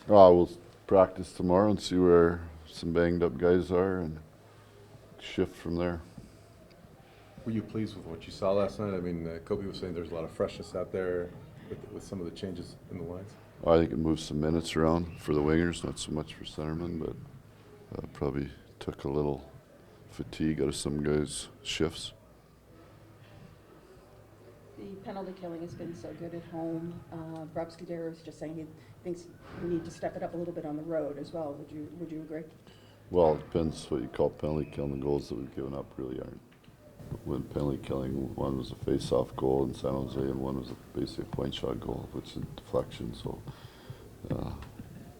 We'll practice tomorrow and see where some banged up guys are and shift from there. Were you pleased with what you saw last night? I mean, Kobe was saying there's a lot of freshness out there with some of the changes in the lines. I think it moves some minutes around for the wingers, not so much for centermen, but probably took a little fatigue out of some guys' shifts. The penalty killing has been so good at home. Coach Darryl was just saying he thinks we need to step it up a little bit on the road as well. Would you agree? Well, it depends what you call penalty killing. The goals that we've given up really aren't. When penalty killing, one was a face-off goal in San Jose, and one was basically a point shot goal, which is deflection. So,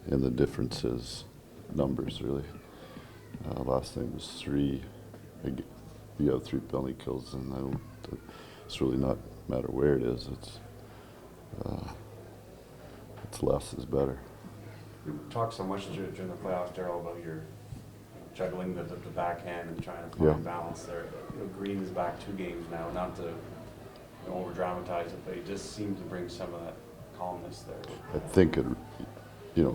and the difference is numbers, really. Last time was 3. You have 3 penalty kills, and it's really not matter where it is. It's less is better. We talked so much during the playoffs, Darryl, about your juggling the backhand and trying to find balance there. Green is back 2 games now, not to over dramatize it, but he just seemed to bring some of that calmness there. I think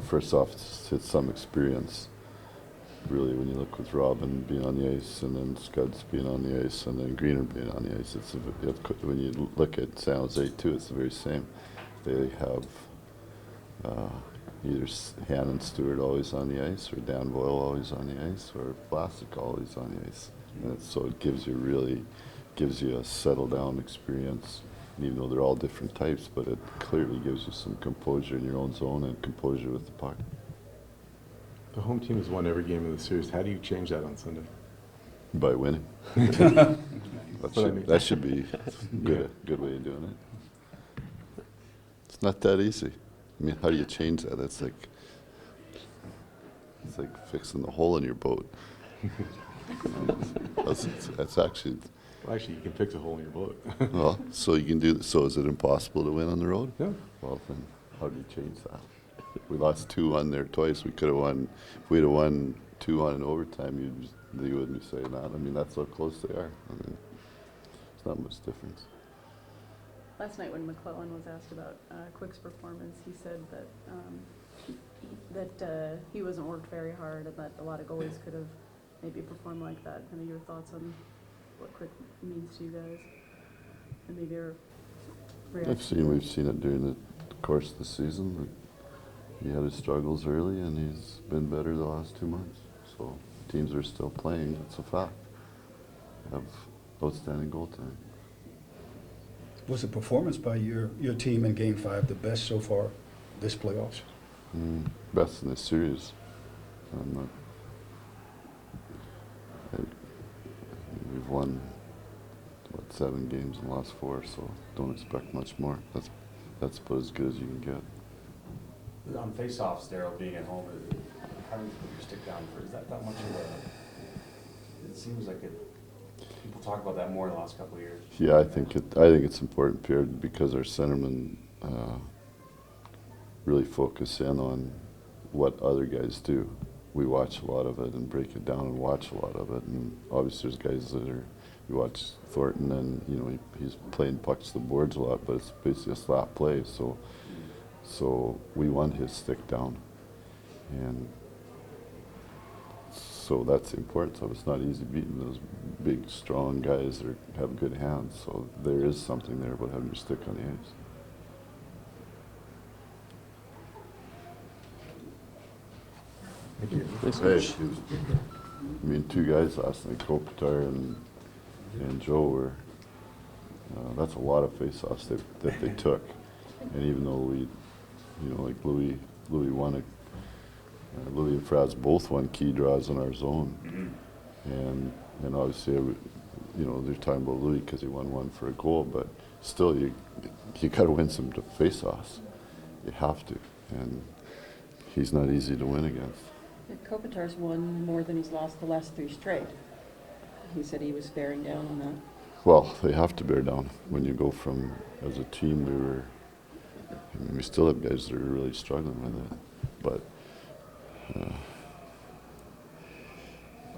first off, it's some experience. Really, when you look with Robin being on the ice, and then Scuds being on the ice, and then Greener being on the ice, when you look at San Jose too, it's the very same. They have either Han and Stewart always on the ice, or Dan Boyle always on the ice, or Vlasic always on the ice. And so it gives you a settle down experience. And even though they're all different types, but it clearly gives you some composure in your own zone and composure with the puck. The home team has won every game in the series. How do you change that on Sunday? By winning. That should be a good way of doing it. It's not that easy. I mean, how do you change that? It's like fixing the hole in your boat. That's actually. Well, actually, you can fix a hole in your boat. Well, so you can do. So is it impossible to win on the road? Yeah. Well, then how do you change that? We lost 2-1 there twice. We could have won. If we'd have won 2-1 in overtime, you wouldn't be saying that. I mean, that's how close they are. I mean, it's not much difference. Last night when McClellan was asked about Quick's performance, he said that he wasn't worked very hard, and that a lot of goalies could have maybe performed like that. Kind of your thoughts on what Quick means to you guys, and maybe your reaction? We've seen it during the course of the season. He had his struggles early, and he's been better the last 2 months. So teams are still playing. It's a fact. Have outstanding goaltending. Was the performance by your team in Game 5 the best so far this playoffs? Best in this series. We've won 7 games and lost 4, so don't expect much more. That's about as good as you can get. On face-offs, Darryl, being at home, having to put your stick down is that much of a? It seems like it. People talk about that more in the last couple of years. Yeah, I think it's important, period, because our centermen really focus in on what other guys do. We watch a lot of it and break it down and watch a lot of it. And obviously, there's guys that we watch Thornton, and he's playing pucks to the boards a lot, but it's basically a slap play. So we want his stick down, and so that's important. So it's not easy beating those big, strong guys that have good hands. So there is something there about having your stick on the ice. Thank you. I mean, 2 guys last night, Kopitar and Joe were. That's a lot of face-offs that they took, and even though we. Like Louis won it. Louis and Franz both won key draws in our zone, and obviously, they're talking about Louis because he won 1 for a goal, but still, you got to win some face-offs. You have to, and he's not easy to win against. Kopitar's won more than he's lost the last 3 straight. He said he was bearing down on that. Well, they have to bear down when you go from, as a team, we still have guys that are really struggling with it, but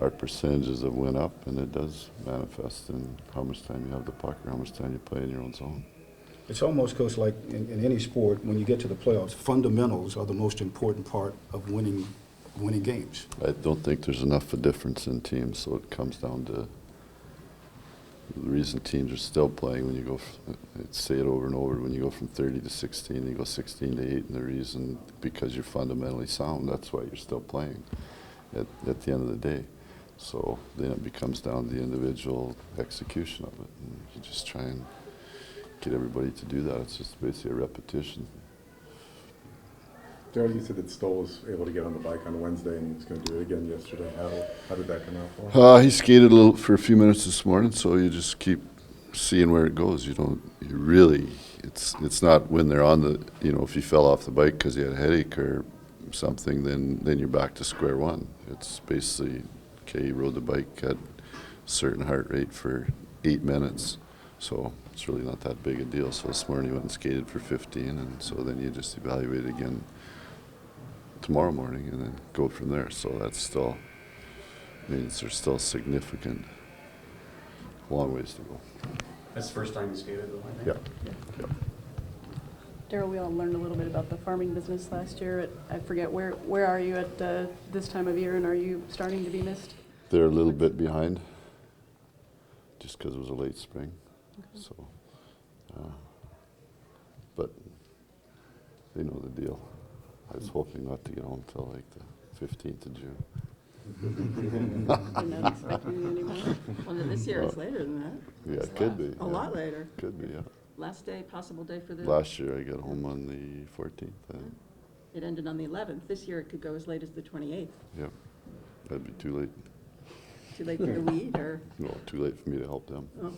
our percentages have went up, and it does manifest in how much time you have the puck or how much time you play in your own zone. It's almost, Coach, like in any sport, when you get to the playoffs, fundamentals are the most important part of winning games. I don't think there's enough of a difference in teams, so it comes down to the reason teams are still playing when you go, say it over and over, when you go from 30 to 16, you go 16 to 8, and the reason, because you're fundamentally sound, that's why you're still playing at the end of the day. So then it becomes down to the individual execution of it. And you just try and get everybody to do that. It's just basically a repetition. Darryl, you said that Stoll was able to get on the bike on Wednesday and he was going to do it again yesterday. How did that come out for him? He skated a little for a few minutes this morning, so you just keep seeing where it goes. It's not when they're on the, if he fell off the bike because he had a headache or something, then you're back to square one. It's basically, okay, he rode the bike at a certain heart rate for 8 minutes, so it's really not that big a deal. So this morning he went and skated for 15, and so then you just evaluate again tomorrow morning and then go from there. So that's still means there's still significant long ways to go. That's the first time you skated though, I think? Yeah. Darryl, we all learned a little bit about the farming business last year. I forget, where are you at this time of year, and are you starting to be missed? They're a little bit behind just because it was a late spring. Okay. So, but they know the deal. I was hoping not to get home till like the 15th of June. You're not expecting me anymore? Well, this year it's later than that. Yeah, it could be. A lot later. Could be, yeah. Last day, possible day for the. Last year I got home on the 14th. It ended on the 11th. This year it could go as late as the 28th. Yeah, that'd be too late. Too late for the weed, or? No, too late for me to help them. Oh.